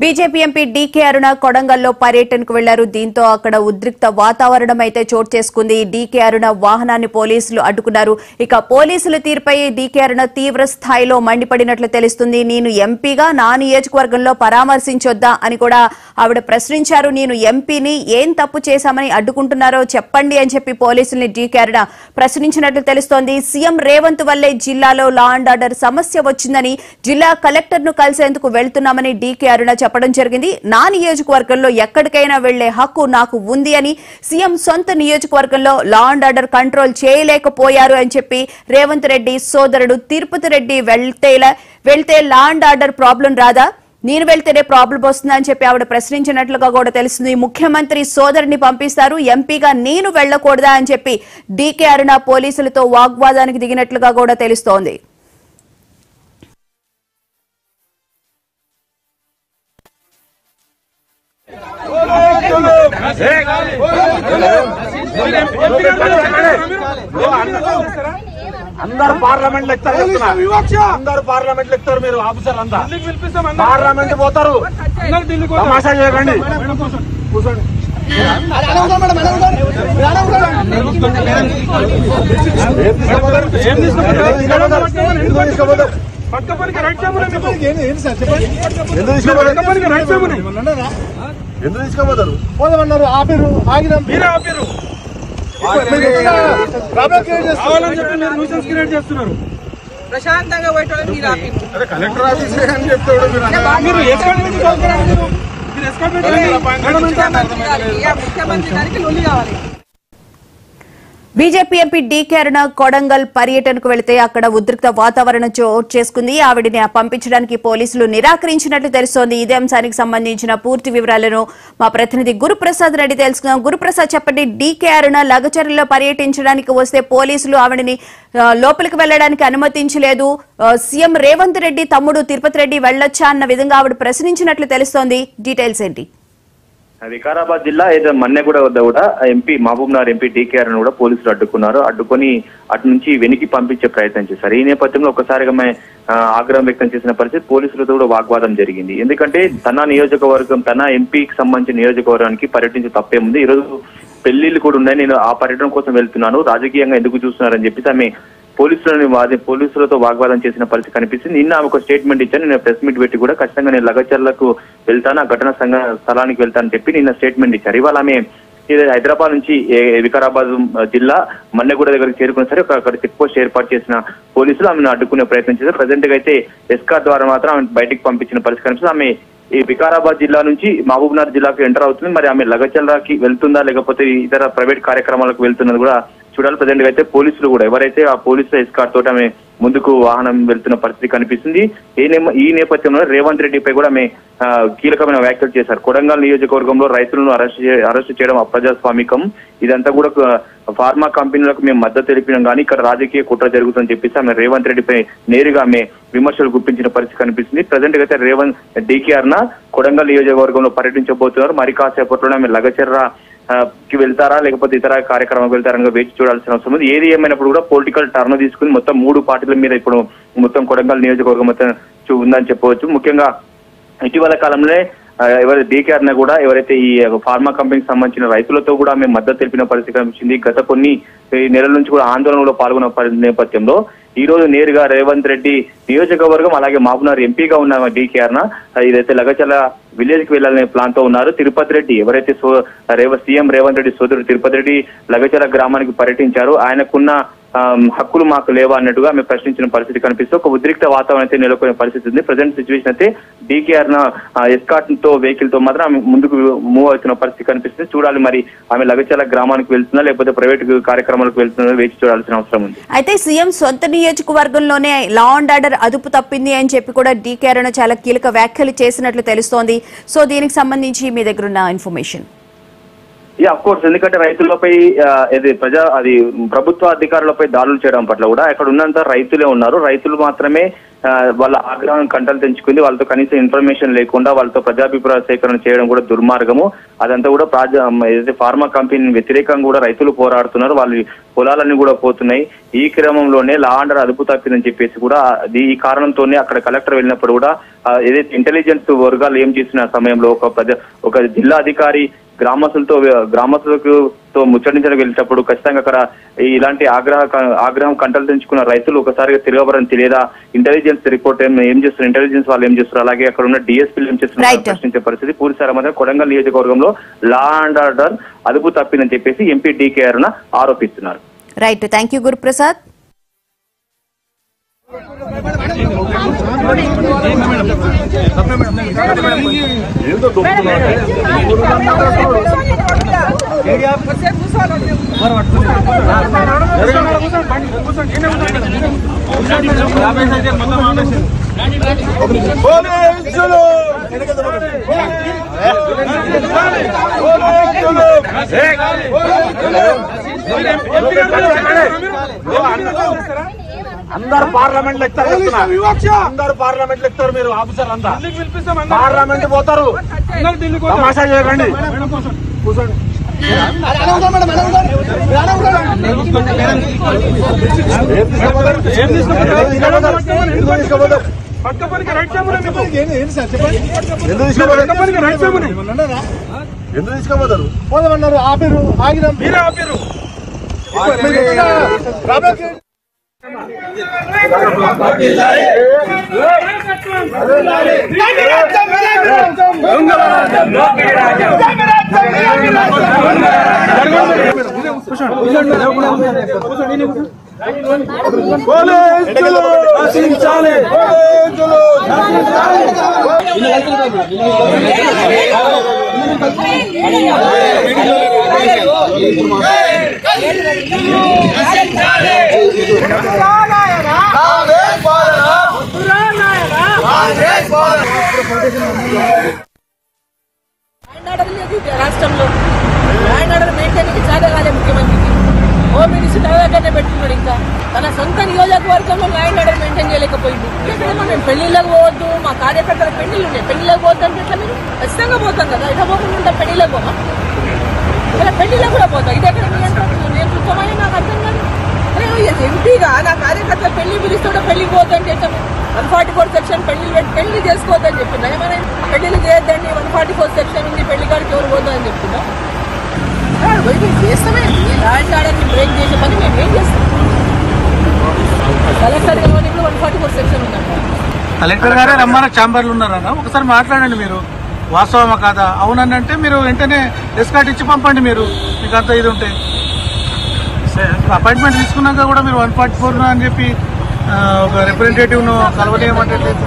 BJP MP DK అరుణ కొడంగల్లో పర్యటనకు వెళ్లారు. దీంతో అక్కడ ఉద్రిక్త వాతావరణం అయితే చోటు చేసుకుంది. డీకే అరుణ వాహనాన్ని పోలీసులు అడ్డుకున్నారు. ఇక పోలీసుల తీరుపై డీకే అరుణ తీవ్ర స్థాయిలో మండిపడినట్లు తెలుస్తుంది. నేను ఎంపీగా నా నియోజకవర్గంలో పరామర్శించొద్దా అని కూడా ఆవిడ ప్రశ్నించారు. నేను ఎంపీని ఏం తప్పు చేశామని అడ్డుకుంటున్నారో చెప్పండి అని చెప్పి పోలీసుల్ని డీకే అరుణ ప్రశ్నించినట్లు తెలుస్తోంది. సీఎం రేవంత్ వల్లే జిల్లాలో లా అండ్ ఆర్డర్ సమస్య వచ్చిందని జిల్లా కలెక్టర్ ను కలిసేందుకు వెళ్తున్నామని డీకే అరుణ చెప్పడం జరిగింది. నా నియోజకవర్గంలో ఎక్కడికైనా వెళ్లే హక్కు నాకు ఉంది అని, సీఎం సొంత నియోజకవర్గంలో లా అండ్ ఆర్డర్ కంట్రోల్ చేయలేకపోయారు అని చెప్పి రేవంత్ రెడ్డి సోదరుడు తిరుపతి రెడ్డి వెళ్తే లా అండ్ ఆర్డర్ ప్రాబ్లం రాదా, నేను వెళ్తేనే ప్రాబ్లం వస్తుందా అని చెప్పి ఆవిడ ప్రశ్నించినట్లుగా కూడా తెలుస్తుంది. ముఖ్యమంత్రి సోదరుని పంపిస్తారు, ఎంపీగా నేను వెళ్లకూడదా అని చెప్పి డీకే అరుణ పోలీసులతో వాగ్వాదానికి దిగినట్లుగా కూడా తెలుస్తోంది. అందరు పార్లమెంట్ అందరు పార్లమెంట్ ఎక్కుతారు. మీరు ఆఫీసర్ అంతా పార్లమెంట్ పోతారు. తమాషా చేయకండి, కూర్చోండి. ఎందుకు తీసుకోపోతారు? పోదామన్నారు, ఆపిరు, ఆగినాం. మీరే ఆపిరు. ప్రశాంతంగా కలెక్టర్ ఆఫీస్ అని చెప్తాడు. ముఖ్యమంత్రి గారికి లొల్లి కావాలి. బీజేపీ ఎంపీ డీకే అరుణ కొడంగల్ పర్యటనకు వెళితే అక్కడ ఉద్రిక్త వాతావరణం చోటు చేసుకుంది. ఆవిడని పంపించడానికి పోలీసులు నిరాకరించినట్లు తెలుస్తోంది. ఇదే అంశానికి సంబంధించిన పూర్తి వివరాలను మా ప్రతినిధి గురుప్రసాద్ రెడ్డి తెలుసుకుందాం. గురుప్రసాద్, చెప్పండి. డీకే అరుణ లగచర్లలో పర్యటించడానికి వస్తే పోలీసులు ఆవిడని లోపలికి వెళ్లడానికి అనుమతించలేదు. సీఎం రేవంత్ రెడ్డి తమ్ముడు తిరుపతి రెడ్డి వెళ్లొచ్చా అన్న విధంగా ఆవిడ ప్రశ్నించినట్లు తెలుస్తోంది. డీటెయిల్స్ ఏంటి? వికారాబాద్ జిల్లా ఏదో మన్నెగూడ వద్ద కూడా ఎంపీ మహబూబ్నగర్ ఎంపీ డీకే అరుణ కూడా పోలీసులు అడ్డుకొని అటు నుంచి వెనక్కి పంపించే ప్రయత్నం చేశారు. ఈ నేపథ్యంలో ఒకసారిగా ఆగ్రహం వ్యక్తం చేసిన పరిస్థితి, పోలీసులతో కూడా వాగ్వాదం జరిగింది. ఎందుకంటే తన నియోజకవర్గం, తన ఎంపీకి సంబంధించిన నియోజకవర్గానికి పర్యటించే తప్పేముంది, ఈ రోజు పెళ్లిళ్ళు కూడా ఉన్నాయి, నేను ఆ పర్యటన కోసం వెళ్తున్నాను, రాజకీయంగా ఎందుకు చూస్తున్నారని చెప్పి ఆమె పోలీసులతో వాగ్వాదం చేసిన పరిస్థితి కనిపిస్తుంది. నిన్న ఆమె ఒక స్టేట్మెంట్ ఇచ్చాను, నేను ప్రెస్ మీట్ పెట్టి కూడా ఖచ్చితంగా నేను లగచర్లకు వెళ్తాను, ఆ ఘటన స్థలానికి వెళ్తానని చెప్పి నిన్న స్టేట్మెంట్ ఇచ్చారు. ఇవాళ ఆమె హైదరాబాద్ నుంచి వికారాబాద్ జిల్లా మన్నెగూడ దగ్గరికి చేరుకున్న సరే అక్కడ చెక్ పోస్ట్ ఏర్పాటు చేసిన పోలీసులు ఆమెను అడ్డుకునే ప్రయత్నం చేశారు. ప్రజెంట్ గా అయితే ఎస్కార్ ద్వారా మాత్రం ఆమె బయటికి పంపించిన పరిస్థితి కనిపిస్తుంది. ఆమె ఈ వికారాబాద్ జిల్లా నుంచి మహబూబ్నగర్ జిల్లాకు ఎంటర్ అవుతుంది. మరి ఆమె లగచర్లకి వెళ్తుందా లేకపోతే ఇతర ప్రైవేట్ కార్యక్రమాలకు వెళ్తున్నది కూడా చూడాలి. ప్రజెంట్ గా అయితే పోలీసులు కూడా ఎవరైతే ఆ పోలీసుల ఎస్కార్ తోటి ఆమె ముందుకు వాహనం వెళ్తున్న పరిస్థితి కనిపిస్తుంది. ఈ నేపథ్యంలో రేవంత్ రెడ్డిపై కూడా ఆమె కీలకమైన వ్యాఖ్యలు చేశారు. కొడంగల్ నియోజకవర్గంలో రైతులను అరెస్టు చేయడం అప్రజాస్వామికం, ఇదంతా కూడా ఫార్మా కంపెనీలకు మేము మద్దతు తెలిపినాం కానీ ఇక్కడ రాజకీయ కుట్ర జరుగుతుందని చెప్పేసి ఆమె రేవంత్ రెడ్డిపై నేరుగా ఆమె విమర్శలు గుప్పించిన పరిస్థితి కనిపిస్తుంది. ప్రజెంట్ గా అయితే రేవంత్ డీకే అరుణ కొడంగల్ నియోజకవర్గంలో పర్యటించబోతున్నారు. మరి కాసేపట్లో ఆమె లగచర్ర కి వెళ్తారా లేకపోతే ఇతర కార్యక్రమాలకు వెళ్తారని వేచి చూడాల్సిన అవసరం ఉంది. ఏది ఏమైనప్పుడు కూడా పొలిటికల్ టర్న్ తీసుకుని మొత్తం 3 పార్టీల మీద ఇప్పుడు మొత్తం కొడంగల్ నియోజకవర్గం మొత్తం ఉందని చెప్పవచ్చు. ముఖ్యంగా ఇటీవల కాలంలో డీకే అరుణ కూడా ఎవరైతే ఈ ఫార్మా కంపెనీకి సంబంధించిన రైతులతో కూడా మేము మద్దతు తెలిపిన పరిస్థితి కనిపించింది. గత కొన్ని నెలల నుంచి కూడా ఆందోళనలో పాల్గొన్న నేపథ్యంలో ఈ రోజు నేరుగా రేవంత్ రెడ్డి నియోజకవర్గం అలాగే మహబూబ్నగర్ ఎంపీగా ఉన్న డీకే అరుణ ఇదైతే లగచర్ల విలేజ్ కి వెళ్లాలనే ప్లాన్ తో ఉన్నారు. తిరుపతి రెడ్డి ఎవరైతే సీఎం రేవంత్ రెడ్డి సోదరుడు తిరుపతి రెడ్డి లగచర్ల గ్రామానికి పర్యటించారు, ఆయనకున్న హక్కులు మాకు లేవా అన్నట్టుగా ఆమె ప్రశ్నించిన పరిస్థితి కనిపిస్తూ ఒక ఉద్రిక్త వాతావరణం అయితే నెలకొనే పరిస్థితి ఉంది. ప్రజెంట్ సిచ్యువేషన్ అయితే డీకే అరుణ ఎస్కార్ట్ తో వెహికల్ తో మాత్రం ఆమె ముందుకు మూవ్ అవుతున్న పరిస్థితి కనిపిస్తుంది. చూడాలి మరి ఆమె లగచర్ల గ్రామానికి వెళ్తుందా లేకపోతే ప్రైవేట్ కార్యక్రమాలకు వెళ్తుందా వేచి చూడాల్సిన అవసరం ఉంది. అయితే సీఎం సొంత నియోజకవర్గంలోనే లా అండ్ ఆర్డర్ అదుపు తప్పింది అని చెప్పి కూడా డీకే అరుణ చాలా కీలక వ్యాఖ్యలు చేసినట్లు తెలుస్తోంది. సో దీనికి సంబంధించి మీ దగ్గర ఉన్న ఇన్ఫర్మేషన్? అఫ్ కోర్స్, ఎందుకంటే రైతులపై ప్రభుత్వ అధికారులపై దాడులు చేయడం పట్ల కూడా అక్కడ ఉన్నంత రైతులే ఉన్నారు. రైతులు మాత్రమే వాళ్ళ ఆగ్రహం కంటలు తెంచుకుంది. వాళ్ళతో కనీసం ఇన్ఫర్మేషన్ లేకుండా వాళ్ళతో ప్రజాభిప్రాయ సేకరణ చేయడం కూడా దుర్మార్గము. అదంతా కూడా ఏదైతే ఫార్మా కంపెనీ వ్యతిరేకంగా కూడా రైతులు పోరాడుతున్నారు. వాళ్ళ పొలాలన్నీ కూడా పోతున్నాయి. ఈ క్రమంలోనే లా అండ్ ఆర్డర్ అదుపు తప్పిందని చెప్పేసి కూడా ఈ కారణంతోనే అక్కడ కలెక్టర్ వెళ్ళినప్పుడు కూడా ఏదైతే ఇంటెలిజెన్స్ వర్గాలు ఏం చేసిన సమయంలో ఒక జిల్లా అధికారి గ్రామస్తులతో ముచ్చటించడానికి వెళ్ళేటప్పుడు ఖచ్చితంగా అక్కడ ఇలాంటి ఆగ్రహం కంటలు తెంచుకున్న రైతులు ఒకసారిగా తిరగబరని తెలియదా, ఇంటెలిజెన్స్ రిపోర్ట్ ఏం చేస్తున్నారు, ఇంటెలిజెన్స్ వాళ్ళు ఏం చేస్తున్నారు, అలాగే అక్కడ ఉన్న డిఎస్పీలు ఏం చేస్తున్నారు ప్రశ్నించే పరిస్థితి పూర్తిసారి మాత్రం కొడంగల్ నియోజకవర్గంలో లా అండ్ ఆర్డర్ అదుపు తప్పిందని చెప్పేసి ఎంపీ డీకే అరుణ ఆరోపిస్తున్నారు. Right, thank you Guruprasad. అందరు పార్లమెంట్ లో ఎక్కుతారు, అందరు పార్లమెంట్ లో ఎక్కుతారు. మీరు ఆఫీసర్ అంతా పార్లమెంట్ పోతారు, తమాషా చేయకండి. కూర్చోండి. ఎందుకు తీసుకోపోతారు? పోదామన్నారు, ఆపిరు, ఆగినాం, మీరే ఆపిరు. రాష్ట్రంలో ల్యాండ్ ఆర్డర్ మెయింటైన్ చాలా కాలే ముఖ్యమంత్రికి. హోమ్ మినిస్టర్ దగ్గరనే పెట్టుకున్నాడు. ఇంకా తన సొంత నియోజకవర్గంలో ల్యాండ్ ఆర్డర్ మెయింటైన్ చేయలేకపోయింది. ఎక్కడేమో మేము పెళ్లిళ్ళకి పోవద్దు, మా కార్యకర్తల పెళ్లిళ్ళు ఉన్నాయి, పెళ్లిళ్ళకి పోవద్దు అంటే ఎట్లా? మీరు ఖచ్చితంగా పోతాం కదా, ఇట్లా పోకుండా ఉంటాం. పెళ్లిళ్ళకి పోమా? ఇలా పెళ్లిళ్ళకి కూడా పోతాం. ఇది ఎక్కడ నేతృత్వమని నాకు అర్థం కాదు. ఎంపీగా నా కార్యకర్తల పెళ్లి పిలుస్తుంటే పెళ్లికి పోతుంటే ఎట్లా? 144 సెక్షన్ పెళ్లి చేసుకోవద్దని చెప్తున్నా. ఏమైనా పెళ్లిళ్ళు చేయొద్దండి, 144 సెక్షన్ ఉంది, పెళ్లి కాడికి ఎవరు పోతుందని చెప్తున్నా. చేస్తామే ల్యాండ్ ఆర్డర్ని బ్రేక్ చేసే పని మేము ఏం చేస్తాం? కలెక్టర్ గారు 144 సెక్షన్ ఉందంట. కలెక్టర్ గారే రమ్మన్న ఛాంబర్లు ఉన్నారన్న, ఒకసారి మాట్లాడండి. మీరు వాస్తవమా కాదా? అవునని అంటే మీరు వెంటనే ఎస్కాట్ ఇచ్చి పంపండి. మీరు మీకు అంత ఇది ఉంటే అపాయింట్మెంట్ తీసుకున్నాక కూడా మీరు 144 అని చెప్పి ఒక రిప్రజెంటేటివ్ను కలవలేమంటే లేదు.